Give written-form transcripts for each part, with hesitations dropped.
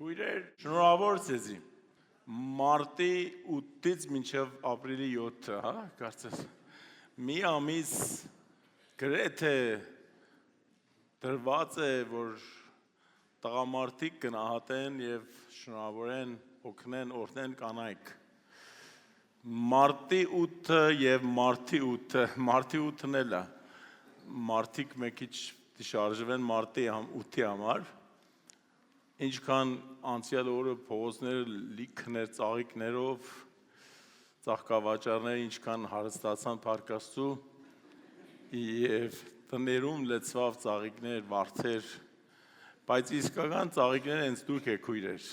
Քույրեր, շնորհավոր ձեզի։ Մարտի 8-ից մինչև ապրիլի 7-ը, հա, կարծես։ Մի ամիս գրեթե դրված է, որ տղամարդիկ գնահատեն եւ շնորհավորեն, օգնեն, օրհնեն կանայք։ Մարտի 8-ը եւ մարտի 8-ը, մարտի 8-ն էլ է։ Մարտիկ մի քիչ դիշարժվեն մարտի 8-ի համար։ Ինչքան անցյալ օրը փողոցները լիքներ ծաղիկներով, ծաղկավաճառները ինչքան հարստացան Փարքաստու եւ տներում լեցվավ ծաղիկներ, վարդեր, բայց իսկական ծաղիկները հենց դուք եք քույրեր։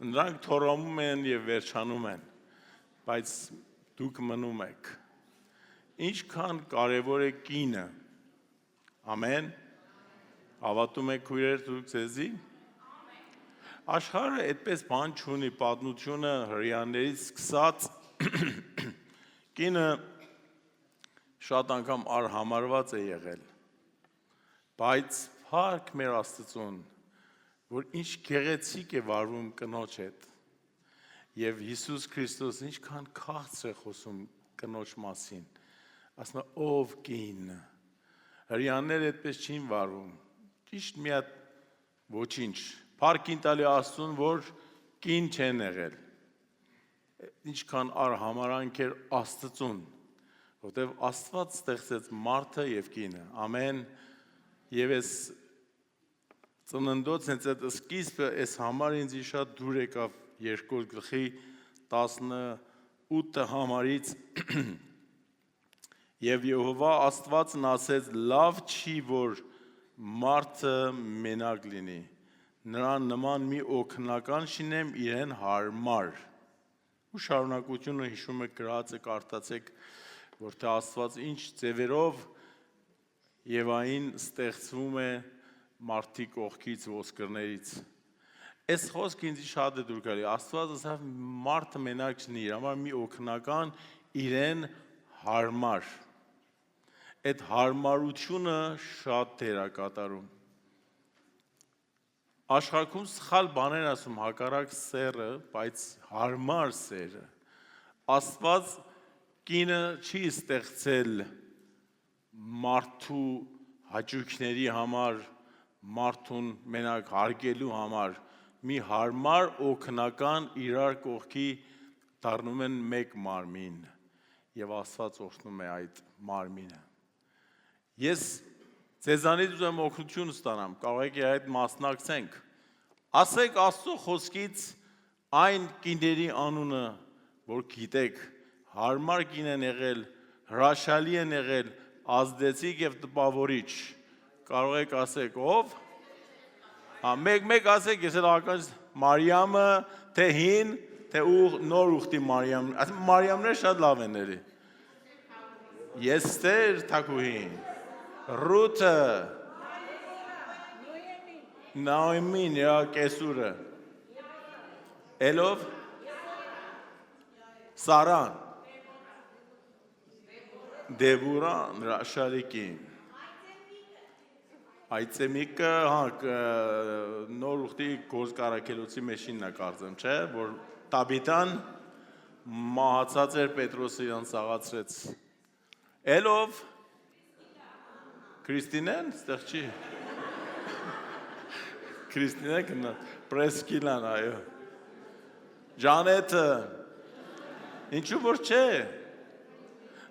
Նրանք թորոմում են եւ վերջանում են, բայց դուք մնում եք։ Ինչքան կարեւոր է կինը։ Ամեն։ Հավատում եք քույրեր դուք ձեզի։ Աշխարհը այդպես բան չունի, պատմությունը հрьяաներից սկսած կինը շատ անգամ արհամարված է եղել, բայց փառք մեր Աստծուն, որ ինչ գեղեցիկ է վարվում կնոջ հետ, եւ Հիսուս Քրիստոս ինչքան քաղցր է խոսում կնոջ մասին, ասում է ով կին, հрьяաները այդպես չին վարվում, ճիշտ մի հատ ոչինչ, փառքին տալի Աստծուն, որ կին չեն եղել, ինչքան արհամարանք էր Աստծուն, որտեվ Աստված ստեղծեց մարդը եւ կինը, ամեն, եւ այս ծննդոց հենց այդ սկիզբը այս համար ինձ շատ դուր եկավ 2 գլխի 18 համարից եւ Եհովա Աստվածն ասեց լավ չի որ մարդը մենակ լինի նրան նման մի օգնական շինեմ իրեն հարմար ու շարունակությունը հիշում եք գրած եք արտացեք որ թե Աստված ինչ ձևերով Եվային ստեղծվում է մարդի կողքից ոսկրներից այս խոսքը ինձ շատ է դուր գալի Աստված ասավ մարդը մենակ չնի իր համար մի օգնական իրեն հարմար այդ հարմարությունը շատ դեր է կատարում Աշխարհում սխալ բաներ ասում հակառակ սերը, բայց հարմար սերը։ Աստված կինը չի ստեղծել մարդու հաճույքների համար, մարդուն մենակ հարգելու համար, մի հարմար օգնական իրար կողքի դառնում են մեկ մարմին եւ Աստված օրհնում է այդ մարմինը։ Ես Ձեզանից ուզում օգնություն ստանամ, կարող եք այդ մասնակցենք։ Ասեք Աստծո խոսքից այն կիների անունը, որ գիտեք, հարմար կին են եղել, հրաշալի են եղել, ազդեցիկ եւ տպավորիչ։ Կարող եք ասեք ով։ Հա, մեկ ասեք, ես էլ ակած Մարիամը, թե հին, թե նոր ուխտի Մարիամ, Մարիամները շատ լավ են երի։ Եստեր Թակուհին։ Ռութը, Նաոմին, իրա կեսուրը, Էլով, Սարան, Դեբուրան, Ռաշալիկին, Այծեմիկը, նոր ուխտի գործ կարակելոցի մեջինն է կարծեմ, չէ, որ Տաբիտան մահացած էր Պետրոսը իրան սաղացրեց, Էլով, Քրիստինեն, ստեղ չի, Քրիստինեն կնա, պրեսկիլան, այո, Ժանետը, ինչու որ չէ,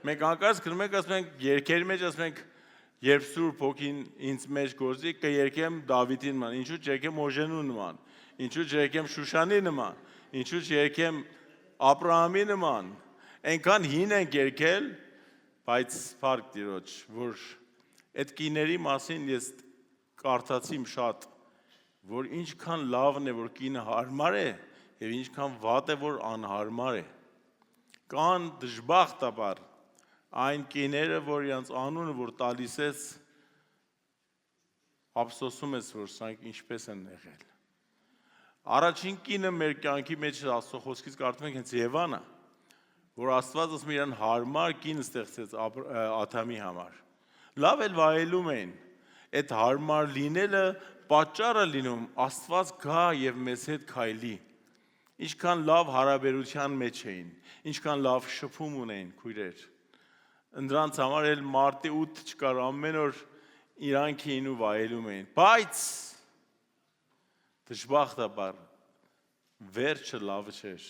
մենք անկարծ կնում ենք, ասում ենք, երկերի մեջ ասում ենք, երբ Սուրբ Հոգին ինձ մեջ գործի, կերկեմ Դավիթին նման, ինչու չերկեմ Օժենու նման, ինչու չերկեմ Շուշանի նման, ինչու չերկեմ Աբրահամի նման, այնքան հին ենք երկել, բայց փառք Տիրոջ, որ այդ կիների մասին ես կարդացիմ շատ, որ ինչքան լավն է, որ կինը հարմար է, և ինչքան վատ է, որ անհարմար է։ Կան դժբախտաբար այն կիները, որ իրանց անունը, որ տալիս ես, ափսոսում ես, որ սրանք ինչպես են եղել։ Առաջին կինը մեր կյանքի մեջ Աստծո խոսքից կարդում ենք հենց Եվան է, որ Աստված ասում իրան հարմար կին ստեղծեց Ադամի համար։ Լավ էլ վայելում էին, այդ հարմար լինելը պատճառը լինում Աստված գա եւ մեզ հետ քայլի։ Ինչքան լավ հարաբերության մեջ էին, ինչքան լավ շփում ունեին քույրեր։ Ընդրանց համար էլ մարտի 8 չկար, ամեն օր իրանք էին ու վայելում էին։ Բայց դժբախտաբար վերջը լավ չէր։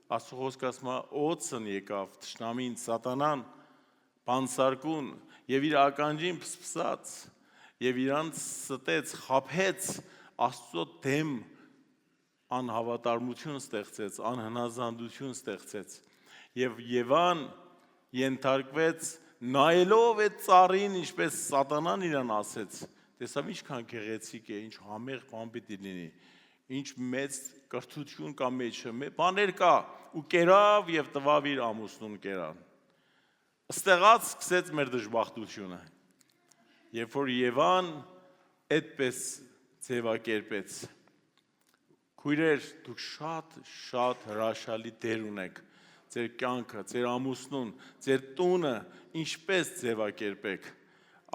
Աստծո խոսքը ասում է, օծն եկավ, թշնամին, սատանան, բանսարկուն եւ իր ականջին փսփսած եւ իրանց ստեց, խափեց Աստծո դեմ անհավատարմություն ստեղծեց, անհնազանդություն ստեղծեց եւ Եվան ենթարկվեց նայելով այդ ծառին, ինչպես սատանան իրան ասեց, տեսավ ինչքան գեղեցիկ է, ինչ համեղ բան պիտի լինի, ինչ մեծ կրթություն կա մեջը, բաներ կա ու կերավ եւ տվավ իր ամուսնուն կերան։ Ստեղած սկսեց մեր դժբախտությունը։ Երբ որ Եվան այդպես ձևակերպեց, քույրեր, դուք շատ հրաշալի դեր ունեք, ձեր կյանքը, ձեր ամուսնուն, ձեր տունը ինչպես ձևակերպեք։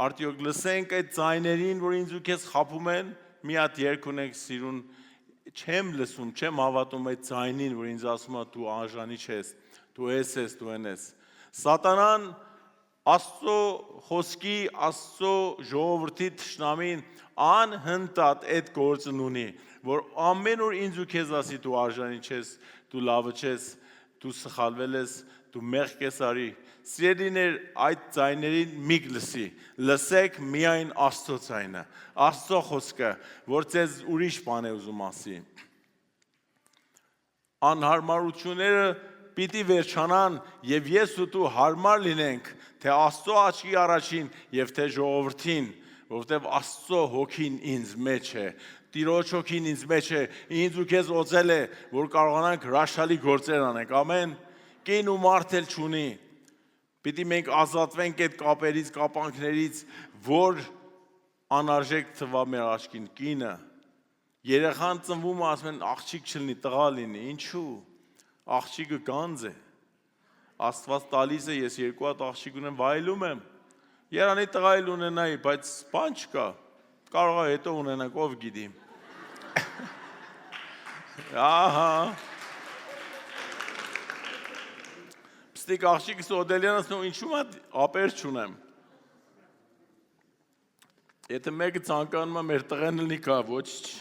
Արդյոք լսենք այդ ձայներին, որ ինձ ու քեզ խափում են, մի հատ երգ ունենք սիրուն, չեմ լսում, չեմ հավատում այդ ձայնին, որ ինձ ասում է դու անժանի չես, դու ես, դու ես։ Սատանան Աստծո խոսքի, Աստծո ժողովրդի թշնամին անհնդատ այդ գործն ունի, որ ամեն օր ինձ ու քեզ ասի դու արժանի չես, դու լավը չես, դու սխալվել ես, դու մեղք ես արի։ Սիրելիներ, այդ ձայներին մի լսի, լսեք միայն Աստծո ձայնը, Աստծո խոսքը, որ ձեզ ուրիշ բան է ուզում ասի։ Անհարմարությունները պիտի վերջանան եւ ես ու դու հարմար լինենք թե Աստծո աչքի առաջին եւ թե ժողովրդին, որովհետեւ Աստծո հոգին ինձ մեջ է, Տիրոջ հոգին ինձ մեջ է, ինձ ու քեզ օծել է, որ կարողանանք հրաշալի գործեր անենք, ամեն, կին ու մարդ էլ չունի, պիտի մենք ազատվենք այդ կապերից, կապանքներից, որ անարժեք թվա մեր աչքին, կինը, երեխան ծնվում է, ասում են աղջիկ չլինի, տղա լինի, ինչու, աղջիկը գանձ է, Աստված տալիս է, ես երկու հատ աղջիկ ունեմ, վայելում եմ, երանի տղա էլ ունենայի, բայց բան չկա, կարող է հետո ունենանք, ով գիտի։ Ահա։ Պստիկ աղջիկս Օդելյան ասում, ինչու՞մ ապեր չունեմ։ Եթե մեկը ցանկանում է մեր տղեն լինի կա, ոչ չի։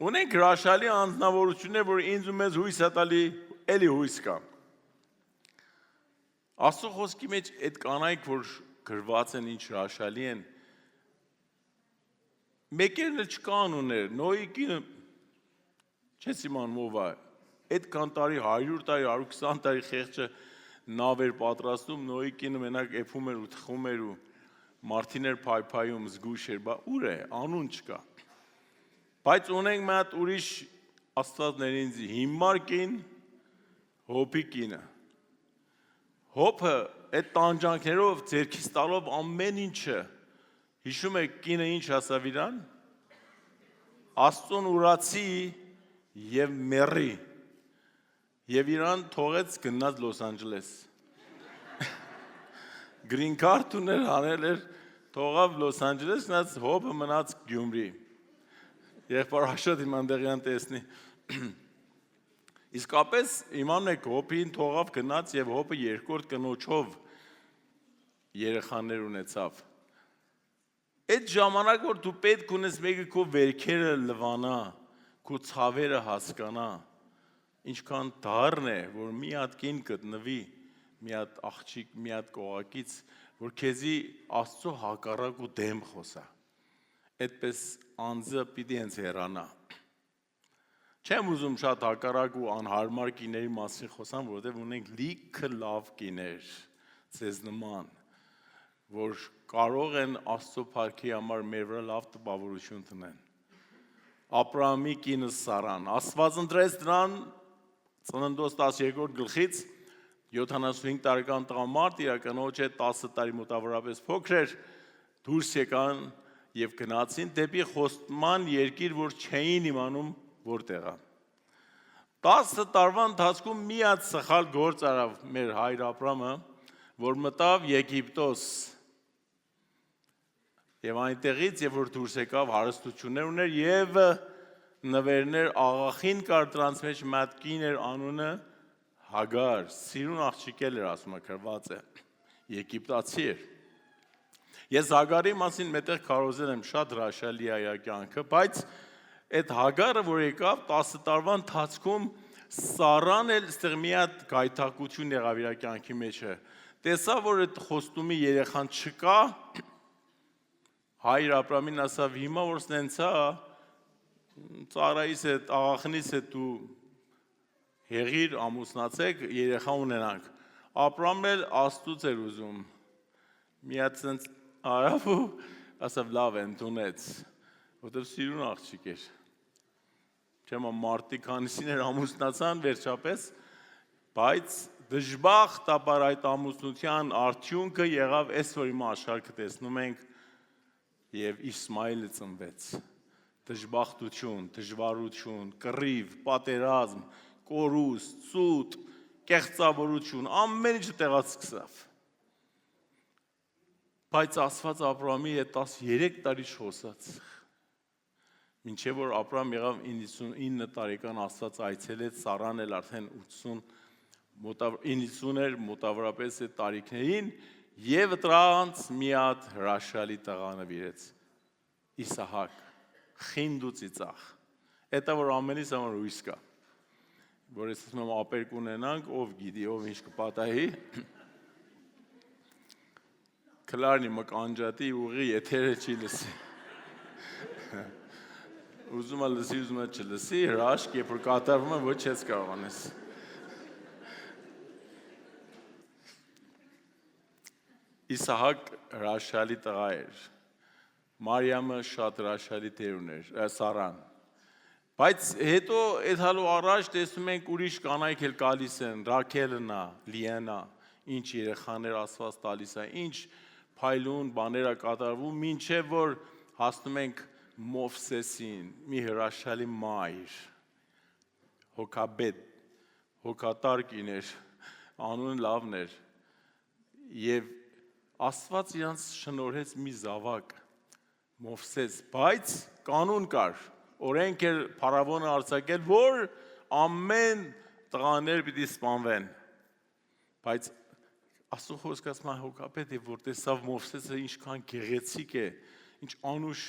Ունենք հրաշալի անձնավորություններ, որ ինձ ու մեզ հույս է տալի, էլի հույս կա։ Աստծո խոսքի մեջ այդ կանայք, որ գրված են, ինչ հրաշալի են, մեկերն էլ չկան ուներ, Նոյի կինը, չես իմանում ով է, այդքան տարի, 100 տարի, 120 տարի խեղճը նավ էր պատրաստում, Նոյի կինը մենակ էփում էր ու թխում էր ու մարդին էր փայփայում, զգույշ էր, բա ուր է, անուն չկա։ Բայց ունենք մի հատ ուրիշ Աստվածներին հիմար կին, Հոբի կինը։ Հոբը այդ տանջանքներով, ձերքից տալով ամեն ինչը, հիշում եք կինը ինչ ասավ իրան, Աստծուն ուրացի և մեռի, և իրան թողեց գնաց Լոս Անջելես։ Գրին քարտ ուներ, հանել էր, թողավ Լոս Անջելես, գնաց Հոբը մնաց Գյումրի։ Եղբայր Աշոտ իմ անդեղյան տեսնի։ Իսկապես իմանն եք Հոբին թողավ գնաց և Հոբը երկրորդ կնոջով երեխաներ ունեցավ։ Այդ ժամանակ, որ դու պետք ունես մեկը քո վերքերը լվանա, քո ցավերը հասկանա, ինչքան դառն է, որ մի հատ կին գտնվի, մի հատ աղջիկ, մի հատ կողակից, որ քեզի Աստծո հակառակ ու դեմ խոսա։ Այդպես անձը պիտի հենց հեռանա։ Չեմ ուզում շատ հակառակ ու անհարմար կիների մասին խոսամ, որովհետև ունենք լիքը լավ կիներ, ձեզ նման, որ կարող են Աստծո փառքի համար մեր վրա լավ տպավորություն տնեն։ Աբրահամի կինը Սարան, Աստված ընտրեց նրան Ծննդոց 12-րդ գլխից 75 տարեկան տղամարդ, իր կնոջ հետ 10 տարի մոտավորապես փոքր էր, դուրս եկան եւ գնացին դեպի խոստման երկիր, որ չէին իմանում որտեղ է։ 10 տարվա ընթացքում մի հատ սխալ գործ արավ մեր հայր Աբրամը, որ մտավ Եգիպտոս։ Եվ այնտեղից, երբ որ դուրս եկավ, հարստություններ ուներ եւ նվերներ աղախին կար դրանց մեջ մատ կին էր անունը Հագար, սիրուն աղջիկ էր ասում է գրված է, Եգիպտացի էր։ Ես Հագարի մասին մետեղ քարոզել եմ շատ հրաշալի է իր կյանքը, բայց այդ Հագարը, որ եկավ 10 տարվա ընթացքում Սարան էլ այստեղ մի հատ գայթակղություն եղավ իր կյանքի մեջը։ Տեսավ, որ այդ խոստումի երեխան չկա, հայր Աբրամին ասավ, հիմա որ սենց է, ծառայիս հետ, աղախնից հետ դու հեղիր, ամուսնացեք, երեխա ունենանք։ Աբրամն էլ Աստծուց էր ուզում։ Մի հատ սենց արավ ու ասավ լավ են տունեց, որտեղ սիրուն աղջիկ էր։ Չեմ մարտի քանիսիներ ամուսնացան վերջապես, բայց դժբախտաբար այդ ամուսնության արդյունքը եղավ այս որ հիմա աշխարհը տեսնում ենք եւ Իսմայելը ծնվեց։ Դժբախտություն, դժվարություն, կռիվ, պատերազմ, կորուստ, սուտ, կեղծավորություն, ամեն ինչը տեղած սկսավ։ Բայց Աստված Աբրամի հետ 13 տարի չխոսաց։ Մինչև որ Աբրամ եղավ 99 տարեկան Աստված այցելեց, Սարան էլ արդեն 90 էր մոտավորապես այդ տարիքներին եւ դրանց մի հատ հրաշալի տղա նվիրեց Իսահակ, խինդ ու ծիծաղ։ Դա որ ամենից համար հույս կա, որ ես ասում եմ ապերք ունենանք, ով գիտի, ով ինչ կպատահի։ Քլարնի մկանջատի ուղի եթերը չի լսի։ Ուզում է լսի, ուզում է չլսի, հրաշք, երբ որ կատարվում է, ոչ ես կարող անես։ Իսահակ հրաշալի տղա էր, Մարիամը շատ հրաշալի տեր ուներ, Սարան։ Բայց հետո այդ հալու առաջ տեսնում ենք ուրիշ կանայք էլ գալիս են, Ռաքելնա, Լիանա, ինչ երեխաներ Աստված տալիս է, ինչ փայլուն բաներ է կատարվում, մինչև որ հասնում ենք Մովսեսին, մի հրաշալի մայր, հոգաբեդ, հոգատար կին էր, անունը լավն էր, և Աստված իրանց շնորհեց մի զավակ, Մովսես, բայց կանուն կար, օրենք էր փարավոնը արձակել, որ ամեն տղաներ պիտի սպանվեն, բայց Աստծո խոսքը ասում է հոգաբեդ է, որ տեսավ Մովսեսը ինչքան գեղեցիկ է, ինչ անուշ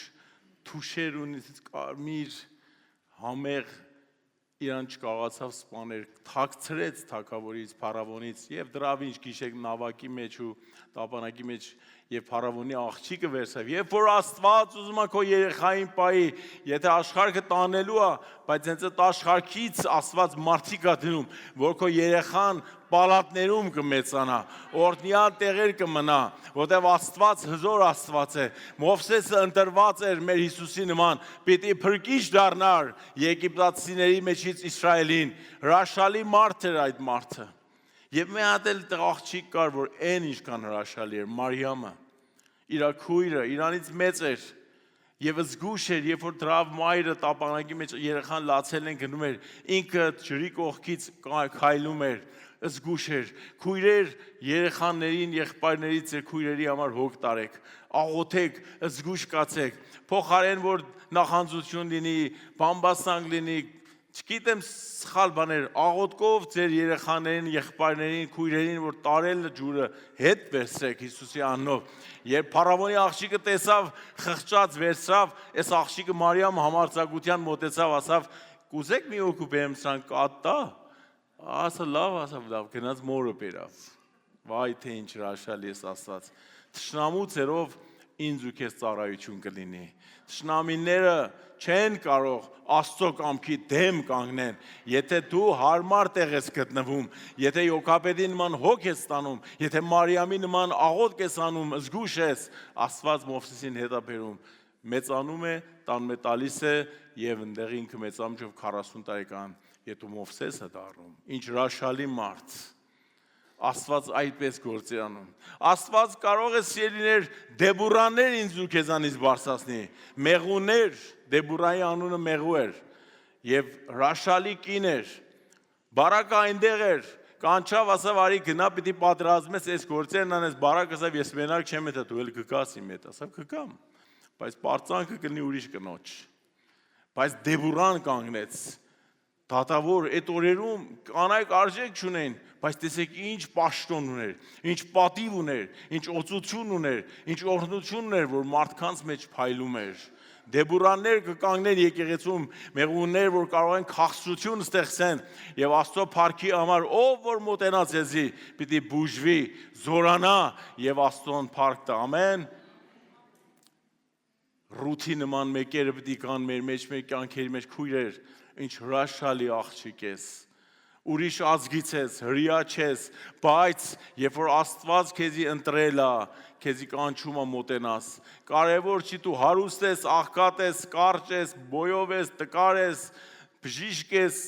թուշեր ունի, կարմիր, համեղ, իրան չկարողացավ սպաներ, թաքցրեց թագավորից, փարավոնից եւ դրավ ինչ գիշեք նավակի մեջ ու տապանակի մեջ եւ փարավոնի աղջիկը վերցավ։ Երբ որ Աստված ուզում է քո երեխային պայի, եթե աշխարհը տանելու է, բայց հենց այդ աշխարհից Աստված մարդիկ է դնում, որ քո երեխան պալատներում կմեծանա, օրդնյալ տեղեր կմնա, որտեղ Աստված հզոր Աստված է։ Մովսեսը ընտրված էր մեր Հիսուսի նման, պիտի փրկիչ դառնար եգիպտացիների մեջից Իսրայելին։ Հրաշալի մարդ էր այդ մարդը։ Եվ մի հատ էլ աղջիկ կար, որ այն ինչքան հրաշալի էր, Մարիամը, իր քույրը, իրանից մեծ էր, եւ զգուշ էր, երբ որ դրավ մայրը տապանակի մեջ երեխան լացել են գնում էր, ինքը ջրի կողքից քայլում էր, զգուշ էր, քույրեր երեխաներին, եղբայրներից ձեր քույրերի համար հոգ տարեք, աղոթեք, զգուշ կացեք, փոխարեն որ նախանձություն լինի, բամբասանք լինի, չգիտեմ սխալ բաներ, աղոթքով ձեր երեխաներին, եղբայրներին, քույրերին, որ տարել ջուրը հետ վերցրեք Հիսուսի անունով։ Երբ փարավոնի աղջիկը տեսավ, խղճած վերցավ, այս աղջիկը Մարիամ համարձակության մոտեցավ, ասավ, կուզեք մի օգու բերեմ սրան կատա։ Ասա լավ, գնաց մորը բերավ։ Վայ թե ինչ հրաշալի է Աստված։ Թշնամու ցերով ինձ ու քեզ ծառայություն կլինի։ Թշնամիները չեն կարող Աստծո կամքի դեմ կանգնեն, եթե դու հարմար տեղ ես գտնվում, եթե Յոկաբեդի նման հոգ ես ստանում, եթե Մարիամի նման աղոթք ես անում, զգուշ ես, Աստված Մովսեսին հետ է բերում, մեծանում է, տանում է տալիս է եւ այնտեղ ինքը մեծամիջով 40 տարեկան, եթե Մովսեսը դառնում, ինչ հրաշալի մարդ։ Աստված այդպես գործ է անում։ Աստված կարող է սիրելիներ Դեբուրաներ ինձ ու քեզանից բարձրացնի, մեղուներ, Դեբուրայի անունը մեղու էր եւ հրաշալի կին էր։ Բարակը այնտեղ էր, կանչավ, ասավ արի գնա պիտի պատրաստես այս գործերն անես, Բարակը ասավ ես մենակ չեմ, եթե դու էլ կգաս իմ հետ, ասավ կգամ։ բայց պարծանքը կլինի ուրիշ կնոջ։ Բայց Դեբուրան կանգնեց, դատավոր այդ օրերում կանայք արժեք չունեն, բայց տեսեք ինչ պաշտոն ուներ, ինչ պատիվ ուներ, ինչ օծություն ուներ, ինչ օրհնություն ուներ, որ մարդկանց մեջ փայլում էր։ Դեբուրաններ կկանգնեն եկեղեցում, մեղուներ, որ կարող են քաղցրություն ստեղծեն եւ Աստծո փառքի համար, ով որ մոտենա ձեզի, պիտի բուժվի, զորանա եւ Աստծոն փառք տա։ Ամեն։ Ռութի նման մեկերը պիտի կան մեր մեջ, մեր կյանքերի մեջ քույրեր, ինչ հրաշալի աղջիկ ես, ուրիշ ազգից ես, հրյա չես, բայց երբ որ Աստված քեզի ընտրել է, քեզի կանչում է մոտենաս, կարևոր չի դու հարուստ ես, աղքատ ես, կարճ ես, բոյով ես, տկար ես, բժիշկ ես,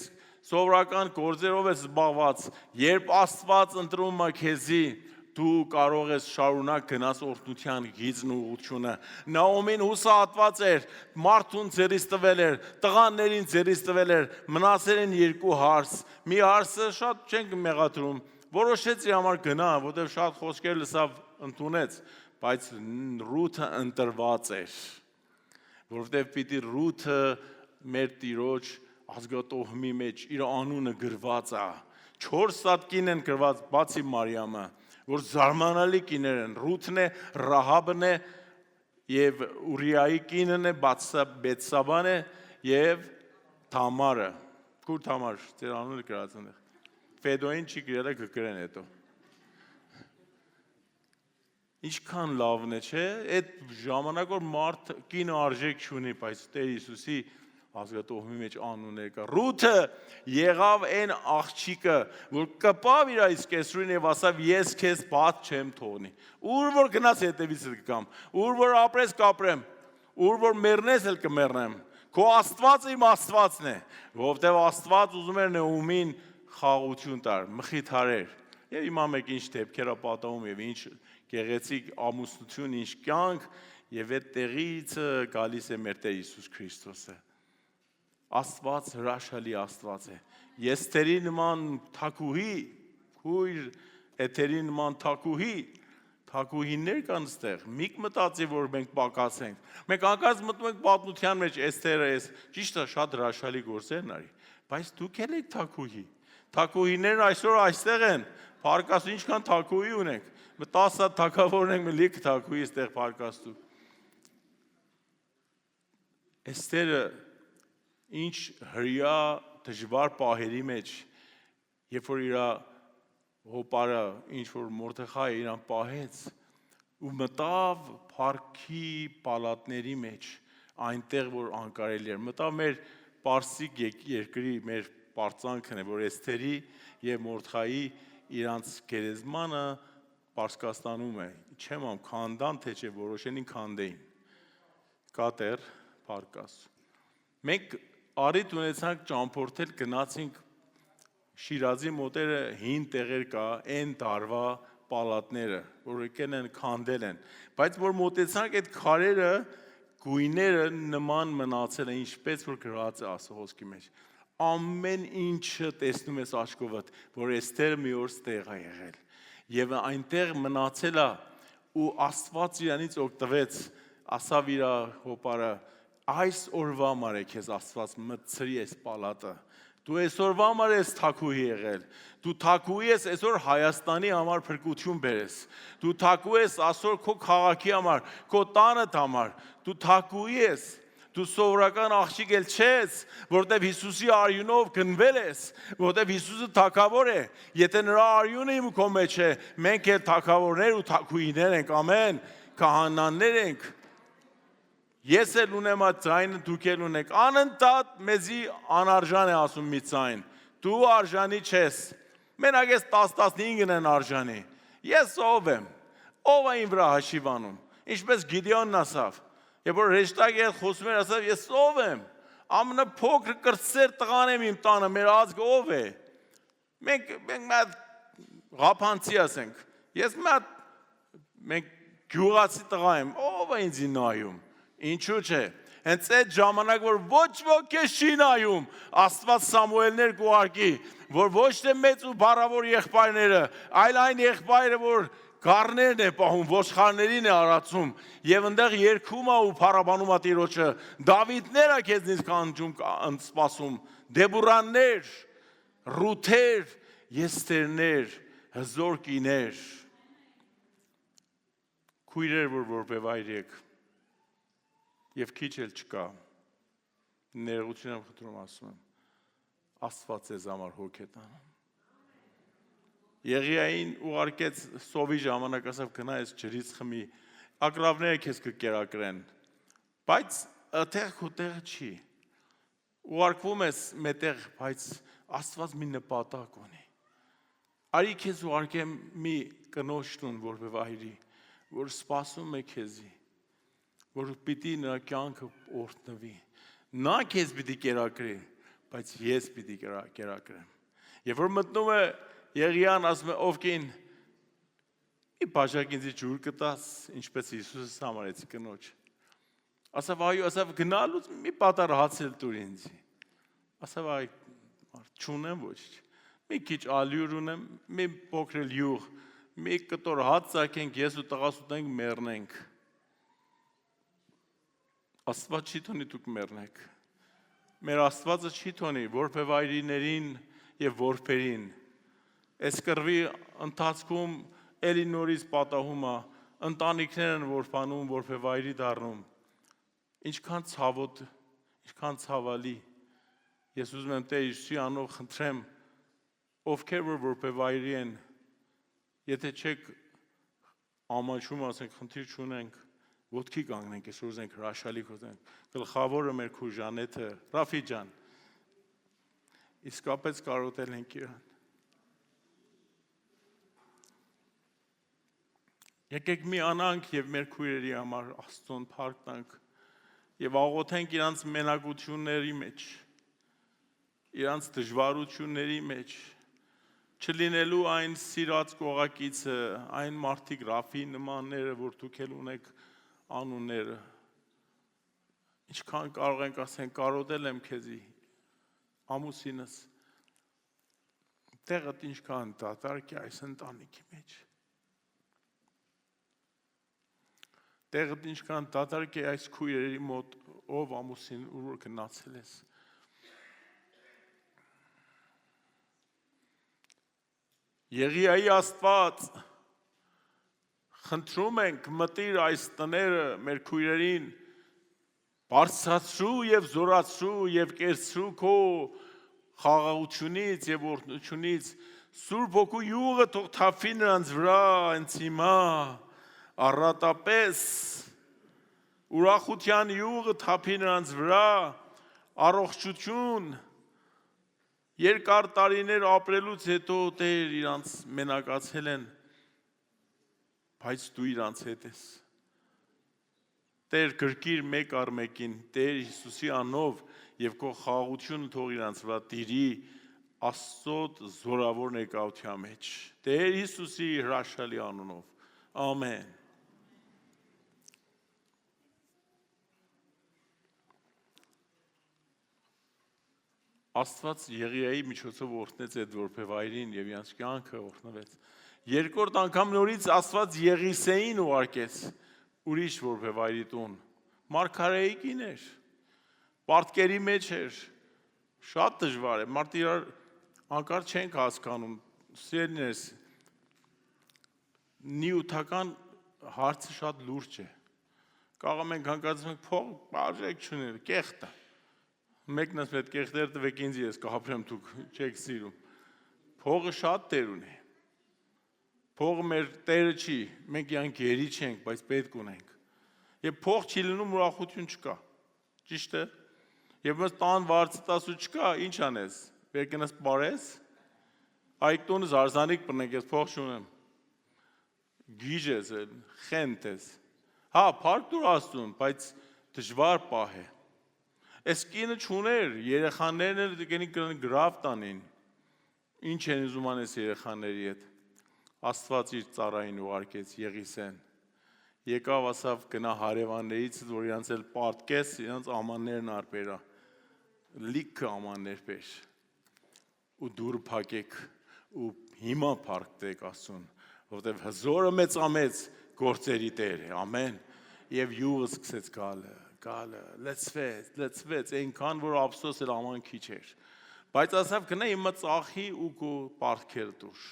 սովորական գործերով ես զբաղված, երբ Աստված ընտրում է քեզի, դու կարող ես շարունակ գնաս օրհնության գիծն ու ուղղությունը։ Նաոմին հուսահատված էր, մարդուն ձեռից տվել էր, տղաներին ձեռից տվել էր, մնացել են 2 հարս։ Մի հարսը շատ չենք մեղադրում, որոշեց իր համար գնա, որտեղ շատ խոսքեր լսավ, ընդունեց, բայց Ռութը ընտրված էր, որովհետև պիտի Ռութը մեր Տիրոջ ազգատոհմի մեջ իր անունը գրված է։ 4 հատ կին են գրված, բացի Մարիամը, որ զարմանալի կիներ են, Ռութն է, Ռահաբն է և Ուրիայի կինն է, Բեթսաբան է և Թամարը, կուր Թամար, ձեր անունը գրած ընդեղ, Ֆեդոին չի գրել է կգրեն հետո։ Ինչքան լավն է, չէ, այդ ժամանակ որ մարդ կինը արժեք չունի, բայց Տեր Հիսուսի ազգատոհմի մեջ անուն եկա։ Ռութը եղավ այն աղջիկը, որ կպավ իր այս կեսրին և ասավ ես քեզ բաց չեմ թողնի։ Ուր որ գնաս հետևից կգամ, ուր որ ապրես կապրեմ, ուր որ մեռնես էլ կմեռնեմ։ Քո Աստվածը իմ Աստվածն է, որովհետև Աստված ուզում էր Նեոմին խաղաղություն տար, մխիթարեր։ Եվ հիմա մեկ ինչ դեպքեր է պատահում եւ ինչ գեղեցիկ ամուսնություն, ինչ կյանք, եւ այդ տեղից գալիս է մեր Տեր Հիսուս Քրիստոսը։ Աստված հրաշալի Աստված է։ Եստերի նման թակուհի, քույր, էթերի նման թակուհի, թակուհիներ կան ստեղ։ Միք մտածի, որ մենք պակաս ենք։ Մենք անկած մտնում ենք պատմության մեջ Էստերը էս, ճիշտ է, շատ հրաշալի գործերն արի, բայց դուք էլ եք թակուհի։ Թակուհիներն այսօր այստեղ են, փառքաստու ինչքան թակուհի ունենք։ 10 հատ թագավորն ենք, լիք թակուհի ստեղ փառքաստու։ Էստերը ինչ հրյա դժվար պահերի մեջ, երբ որ իր հոպարը, ինչ որ Մորդեխայը իրան պահեց ու մտավ փառքի պալատների մեջ, այնտեղ որ անկարելի էր, մտավ մեր պարսիկ երկրի, մեր պարծանքն է, որ Էստերի և Մորդեխայի իրանց գերեզմանը Պարսկաստանում է, չեմ ամ քանդան, թե չէ որոշենին քանդեին, կատեր փառքաս։ Մենք առիթ ունեցանք ճամփորդել, գնացինք Շիրազի մոտերը հին տեղեր կա, այն դարվա պալատները, որ եկել են քանդել են, բայց որ մոտեցանք այդ քարերը, գույները նման մնացել են, ինչպես որ գրված է Աստծո մեջ։ Ամեն ինչը տեսնում ես աչքովդ, որ Էստերը մի օր ստեղ է եղել։ Եվ այնտեղ մնացել է ու Աստված իրանից օգտվեց, ասավ իր հոպարը, այս օրվա համար է քեզ Աստված մտցրի այս պալատը, դու այսօրվա համար ես թակուհի եղել, դու թակուհի ես այսօր Հայաստանի համար փրկություն բերես, դու թակուհի ես այսօր քո քաղաքի համար, քո տանդ համար, դու թակուհի ես, դու սովորական աղջիկ էլ չես, որտեվ Հիսուսի արյունով գնվել ես, որտեվ Հիսուսը թագավոր է, եթե նրա արյունը իմ քո մեջ է, մենք էլ թագավորներ ու թակուհիներ ենք, ամեն, քահանաներ ենք։ Ես էլ ունեմ այդ ձայնը, դուք էլ ունեք, անընդհատ մեզի անարժան է ասում մի ձայն, դու արժանի չես, մենակ ես 10-15-ն են արժանի, ես ով եմ, ով է իմ վրա հաշիվ անում, ինչպես Գիդեոնն ասավ, Երբ որ հեշտակի հետ խոսում էր, ասավ, ես ով եմ, ամենափոքր կրտսեր տղան եմ իմ տանը, մեր ազգը ով է, մենք մատ ղափանցի ասենք, ես մատ մենք գյուղացի տղա եմ, ով է ինձի նայում, ինչու չէ, հենց այդ ժամանակ, որ ոչ ոք ես չի նայում, Աստված Սամուելներ կուարկի, որ ոչ թե մեծ ու բառավոր եղբայրները, այլ այն եղբայրը, որ Գառներն է պահում, ոչխարներին է արածում եւ այնտեղ երգում է ու փառաբանում է Տիրոջը։ Դավիթները քեզնից կանջում սպասում, Դեբուրաններ, Ռութեր, Եստերներ, հզոր կիներ։ Քույրեր, որ որբևայր եք եւ քիչ էլ չկա։ Ներողություն եմ խնդրում ասում եմ։ Աստված ձեզ համար հոգ է տանում։ Եղիային ուղարկեց սովի ժամանակ ասավ գնա այս ջրից խմի, ակրավները քեզ կկերակրեն, բայց այդտեղ քո տեղը չի։ Ուղարկվում ես մետեղ, բայց Աստված մի նպատակ ունի։ Արի քեզ ուղարկեմ մի կնոջ տուն որբևայրի, որ սպասում է քեզի, որ պիտի նրա կյանքը օրհնվի։ Նա քեզ պիտի կերակրի, բայց ես պիտի կերակրեմ։ Երբ որ մտնում է Եղիան ասում է ով կին մի բաժակ ինձ ջուր կտաս, ինչպես Հիսուսը համարեցի կնոջ։ Ասավ այո, ասավ գնալուց մի պատառ հաց էլ տուր ինձ։ Ասավ այ չունեմ ոչ։ Մի քիչ ալյուր ունեմ, մի փոքր յուղ, մի կտոր հաց ծակենք, ես ու տղաս ուտենք, մեռնենք։ Աստված չի թողնի դուք մեռնեք։ Մեր Աստվածը չի թողնի որբևայրիներին եւ որբերին։ Այս կռվի ընթացքում էլի նորից պատահում է, ընտանիքներ են որբանում, որբևայրի դառնում։ Ինչքան ցավոտ, ինչքան ցավալի։ Ես ուզում եմ Տեր Հիսուսի անունով խնդրեմ, ովքեր որ որբևայրի են, եթե չեք ամաչում, ասենք խնդիր չունենք, ոտքի կանգնենք, այսօր ուզենք հրաշալի խոսենք։ Գլխավորը մեր քույր Ժանեթը, Ռաֆի ջան, իսկապես կարոտել ենք իրան։ Եկեք մի անանք եւ մեր քույրերի համար Աստծուն փառք տանք եւ աղոթենք իրանց մենակությունների մեջ, իրանց դժվարությունների մեջ, չլինելու այն սիրած կողակիցը, այն մարդիկ Ռաֆի նմանները, որ դուք էլ ունեք անունները։ Ինչքան կարող ենք ասենք կարոտել եմ քեզի, ամուսինս, տեղդ ինչքան դատարկ է այս ընտանիքի մեջ։ Տեղդ ինչքան դատարկ է այս քույրերի մոտ, ով ամուսին ուր գնացել ես։ Եղիայի Աստված, խնդրում ենք մտիր այս տները մեր քույրերին, բարձրացրու եւ զորացրու եւ կերցրու քո խաղաղությունից եւ օրհնությունից, Սուրբ Հոգու յուղը թող թափվի նրանց վրա, հենց հիմա, առատապես, ուրախության յուղը թափի նրանց վրա, առողջություն, երկար տարիներ ապրելուց հետո Տեր իրանց մենակացել են, բայց դու իրանց հետ ես։ Տեր գրկիր մեկ առ մեկին, Տեր Հիսուսի անով եւ քո խաղաղությունը թող իրանց վրա տիրի Աստծո զորավոր ներկայության մեջ։ Տեր Հիսուսի հրաշալի անունով։ Ամեն։ Աստված Եղիայի միջոցով օրհնեց այդ որբևայրին եւ իրանց կյանքը օրհնվեց։ Երկրորդ անգամ նորից Աստված Եղիսեին ուղարկեց ուրիշ որբևայրի տուն։ Մարգարեի կին էր, պարտքերի մեջ էր, շատ դժվար է, մարդ իրար անկար չենք հասկանում, սիրելիներս, նյութական հարցը շատ լուրջ է։ Կարող ենք հանկարծում ենք փող արժեք չունել, կեղտ է։ Մեկն ասում է այդ կեղտերը տվեք ինձ, ես կհապրեմ, դուք չեք սիրում։ Փողը շատ տեր ունի։ Փողը մեր տերը չի, մենք իրան գերի չենք, բայց պետք ունենք։ Եվ փող չի լինում, ուրախություն չկա։ Ճիշտ է։ Եվ մս տան վարձը տասու չկա, ինչ անես։ Վեր կնաս պարես։ Այդ տունը զարզանիկ բնենք, ես փող չունեմ։ Գիժ ես, խենթ ես։ Հա, փառք դուր Աստծուն, բայց դժվար պահ է։ Այս կինը չուներ, երեխաներն էլ գնին գրավ տանին։ Ինչ են ուզում անես երեխաների հետ։ Աստված իր ծառային ուղարկեց Եղիսեն։ Եկավ ասավ գնա հարևաններից, որ իրանց էլ պարտքես, իրանց ամաններն արբերա։ Լիքը ամաններ բեր։ Ու դուր փակեք ու հիմա փառք տեք Աստծուն, որովհետև հզորը մեծամեծ գործերի Տեր է, ամեն, եւ յուղը սկսեց գալը, լեցվեց, այնքան որ ափսոս էր աման քիչ էր, բայց ասավ գնա իմը ծախի ու քո պարտքերը դուր,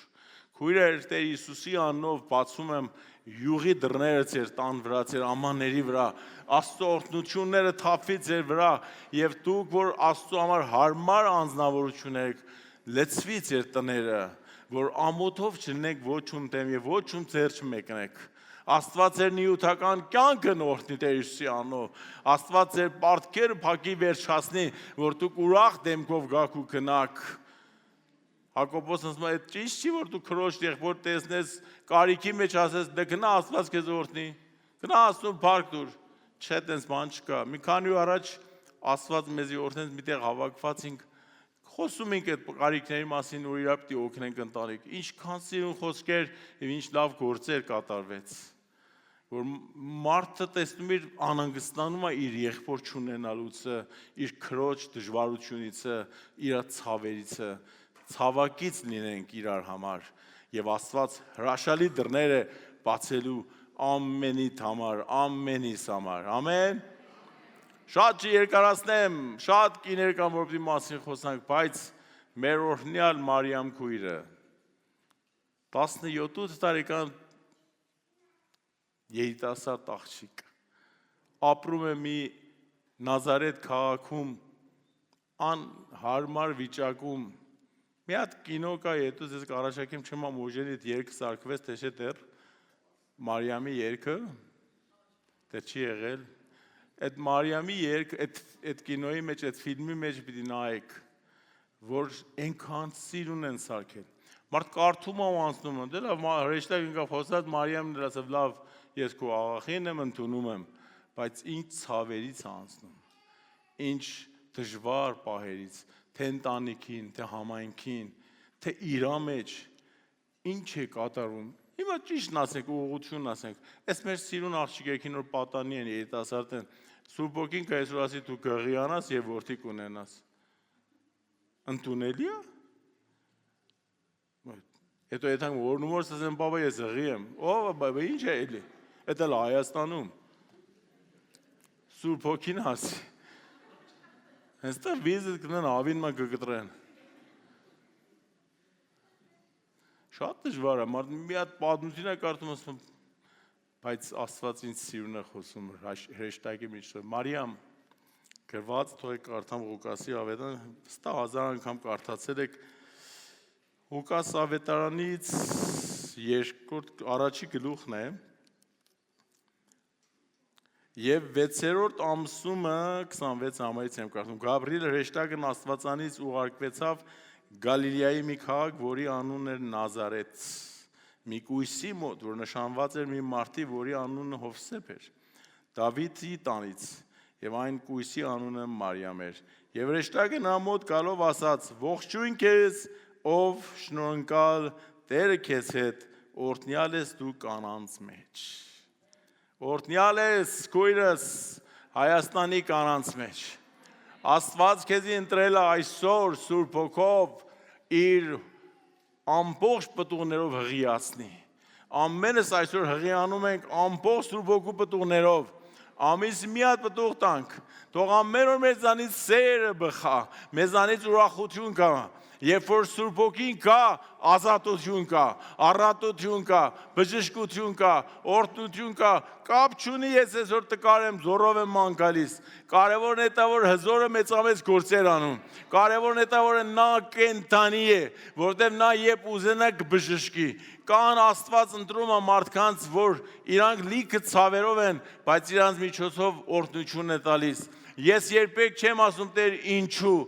քույրեր Տեր Հիսուսի անունով բացում եմ յուղի դռները ձեր տան վրա, ձեր ամանների վրա, Աստծո օրհնությունները թափվի ձեր վրա եւ դուք որ Աստծո համար հարմար անձնավորություն եք, լեցվի ձեր տները, որ ամոթով չլինեք ոչ ում դեմ եւ ոչ ում ձեր չմեկնեք։ Աստված ձեր նյութական կյանքը օրհնի Տեր Հիսուսի անունով, Աստված ձեր պարտքերը փակի վերջացնի, որ դուք ուրախ դեմքով գաք ու գնաք։ Հակոբոսն ասում է, այդ ճիշտ չի, որ դու քրոջ եղբոր տեսնես, կարիքի մեջ ասես, դե գնա Աստված քեզ օրհնի, գնա Աստծուն փառք տուր, չէ, տենց բան չկա։ Մի քանի օր առաջ Աստված մեզի օրհնեց, միտեղ հավաքված ենք, խոսում ենք այդ կարիքների մասին, որ իրար պիտի օգնենք ընտանիք, ինչքան սիրուն խոսքեր եւ ինչ լավ գործեր կատարվեց, որ մարդը տեսնում իր անհանգստանում է իր եղբոր չունենալուցը, իր քրոջ դժվարությունից, իր ցավերից, ցավակից լինենք իրար համար եւ Աստված հրաշալի դռներ է բացելու ամենիդ համար, ամենիս համար, ամեն։ Շատ չերկարացնեմ, շատ կիներ կան, որպեսզի մասին խոսանք, բայց մեր օրհնյալ Մարիամ քույրը 17 տարեկան երիտասարդ աղջիկ ապրում է մի Նազարեթ քաղաքում անհարմար վիճակում։ Մի հատ կինո կա, հետո ես կառաջարկեմ չեմ Մոժենիդ երգ սարքվեց, թե չէ դեռ Մարիամի երգը, դեռ չի եղել։ Այդ Մարիամի երգ, այդ կինոյի մեջ, այդ ֆիլմի մեջ պիտի նայեք, որ այնքան սիրուն են սարքել։ Մարդ կարդում ու անցնում են, դե լավ, հրեշտակ ինքավ խոսած Մարիամն ասավ, լավ, ես քո աղախին եմ, ընդունում եմ, բայց ինչ ցավերից անցնում, ինչ դժվար պահերից, թե ընտանիքին, թե համայնքին, թե իրա մեջ, ինչ է կատարվում։ Հիմա ճիշտն ասենք, ուղղությունն ասենք, այս մեր սիրուն աղջիկերքին որ պատանի են, երիտասարդ են, Սուրբ Օքին կայսր ասի դու գղիանաս եւ որդի կունենաս։ Ընդունելի է։ Հետո եթանք օրնումորս ասեմ, բաբա ես ղի եմ։ Ո՞վ բաբա ինչ է էլի։ Էդ էլ Հայաստանում։ Սուրբ Օքին ասի։ Հենց վիզիտ կնեն ավին մա կգտրեն։ Շատ դժվար է, մարդ մի հատ պատմություն է կարդում, ասում, բայց Աստված ինձ սիրուն է խոսում, հրեշտակի միջով։ Մարիամ, գրված թող կարդամ Ղուկասի ավետարան, վստահ 1000 անգամ կարդացել եք Ղուկաս ավետարանից առաջի գլուխն է, եւ 6-րդ ամսումը 26 համարից եմ կարդում, Գաբրիել հրեշտակն Աստվածանից ուղարկվեցավ Գալիլեայի մի քաղաք, որի անունն էր Նազարեթ, մի կույսի մոտ, որ նշանված էր մի մարդի, որի անունը Հովսեփ էր, Դավիթի տանից, եւ այն կույսի անունը Մարիամ էր։ Եվ հրեշտակը նա մոտ գալով ասաց. «Ողջույն քեզ, ով շնորհանկալ, Տերը քեզ հետ, օրհնյալ ես դու կանանց մեջ»։ Օրհնյալ ես քույրս Հայաստանի կանանց մեջ։ Աստված քեզի ընտրել է այսօր Սուրբ Հոգով իր ամբողջ պտուղներով հղիացնի։ Ամենս այսօր հղիանում ենք ամբողջ Սուրբ Հոգու պտուղներով։ Ամիս մի հատ պտուղ տանք, թող ամեն օր մեզանից սերը բխա, մեզանից ուրախություն կա, երբ որ Սուրբ Հոգին կա, ազատություն կա, առատություն կա, բժշկություն կա, օրհնություն կա, կապ չունի ես այսօր տկար եմ, զորով եմ ման գալիս, կարևորն է դա որ հզորը մեծամեծ գործեր անում, կարևորն է դա որ նա կենթանի է, որտեղ նա երբ ուզենա կբժշկի, կան Աստված ընտրում է մարդկանց, որ իրանք լիքը ցավերով են, բայց իրանց միջոցով օրհնություն է տալիս։ Ես երբեք չեմ ասում Տեր ինչու,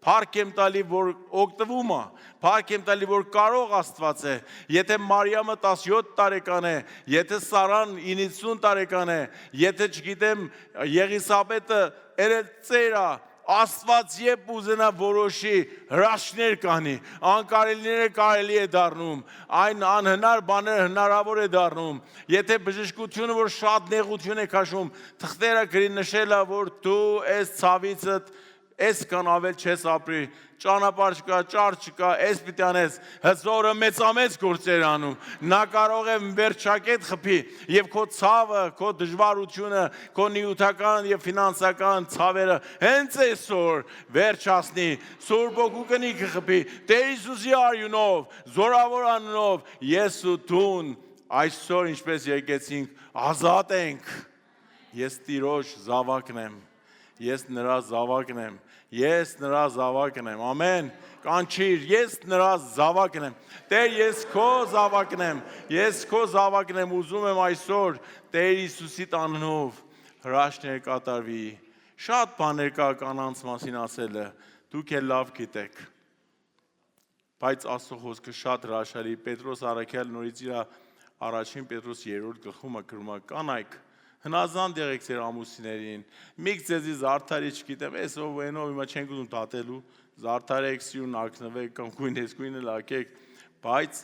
փառք եմ տալի, որ օգտվում է, փառք եմ տալի, որ կարող Աստված է։ Եթե Մարիամը 17 տարեկան է, եթե Սարան 90 տարեկան է, եթե չգիտեմ Եղիսաբեթը երեցեր է, Աստված երբ ուզենա որոշի հրաշքներ կանի, անկարելիները կարելի է դառնում, այն անհնար բաները հնարավոր է դառնում։ Եթե բժշկությունը որ շատ նեղություն է քաշում, թղթերը գրի նշել է, որ դու այս ցավիցդ Այսքան ավել չես ապրի, ճանապարհ չկա, ճար չկա, այս պիտի անես, հզորը մեծամեծ գործեր անում, նա կարող է վերջակետ խփի եւ քո ցավը, քո դժվարությունը, քո նյութական եւ ֆինանսական ցավերը հենց այսօր վերջացնի, Սուրբ Օգու կնիքը խփի, Տեր Հիսուսի արյունով, զորավոր անունով, ես ու դուն այսօր ինչպես եկեցինք, ազատ ենք, ես Տիրոջ զավակն եմ, ես նրա զավակն եմ, ես նրա զավակն եմ, ամեն, կանչիր, ես նրա զավակն եմ, Տեր ես քո զավակն եմ, ես քո զավակն եմ, ուզում եմ այսօր Տեր Հիսուսի անունով հրաշքներ կատարվի, շատ բաներ կա կանանց մասին ասելը, դուք էլ լավ գիտեք, բայց Աստծո խոսքը շատ հրաշալի, Պետրոս առաքյալ նորից իր առաջին Պետրոս 3-րդ գլխումը գրում է կանայք, հնազանդ եղեք ձեր ամուսիններին, միք ձեզի զարդարի չգիտեմ, այսով այնով հիմա չենք ուզում դատելու, զարդարեք, սիրուն ակնվեք, կամ գույնը լակեք, բայց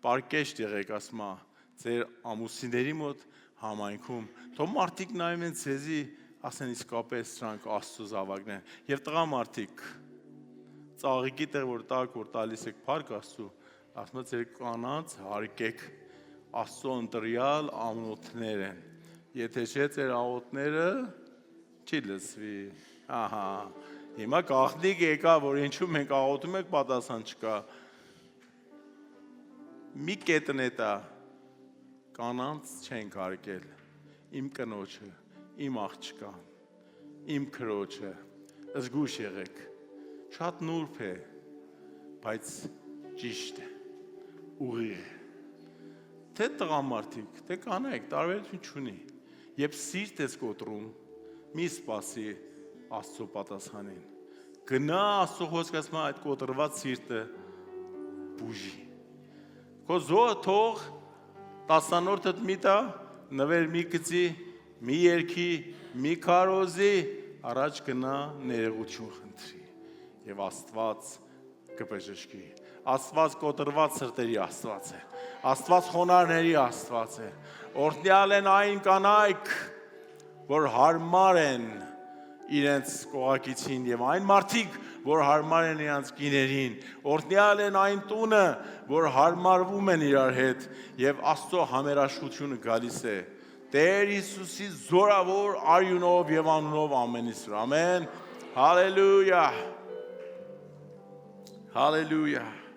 պարկեշտ եղեք, ասում է, ձեր ամուսինների մոտ համայնքում, թող մարդիկ նայում են ձեզի, ասեն իսկապես սրանք Աստծո զավակն են, եւ տղամարդիկ, ծաղիկի տեղ որ տակ որ տալիս եք փառք Աստծո, ասում է ձեր կանանց հարգեք, Աստծո ընտրյալ ամնոթներ են, Եթե չէ ձեր աղոթները չի լսվի, ահա, հիմա գաղտնիք եկա, որ ինչու մենք աղոթում ենք, պատասխան չկա, մի կետն է տա, կանանց չենք հարգել, իմ կնոջը, իմ աղջկան, իմ քրոջը, զգույշ եղեք, շատ նուրբ է, բայց ճիշտ է, ուղիղ է, թե տղամարդիկ, թե կանայք, տարբերություն չունի, Եվ սիրտ ես կոտրում, մի սպասի Աստծո պատասխանին, գնա Աստծո խոսքը ասում է այդ կոտրված սիրտը բուժի, քո զոհը թող տասնորդդ մի տա, նվեր մի գծի, մի երգի, մի քարոզի, առաջ գնա ներողություն խնդրի եւ Աստված կբժշկի, Աստված կոտրված սրտերի Աստված է, Աստված խոնարհների Աստված է, օրհնյալ են այն կանայք, որ հարմար են իրենց կողակիցին եւ այն մարդիկ, որ հարմար են իրենց կիներին, օրհնյալ են այն տունը, որ հարմարվում են իրար հետ եւ Աստծո համերաշխությունը գալիս է Տեր Հիսուսի զորավոր արյունով եւ անունով ամենից ամեն հալելույա Hallelujah.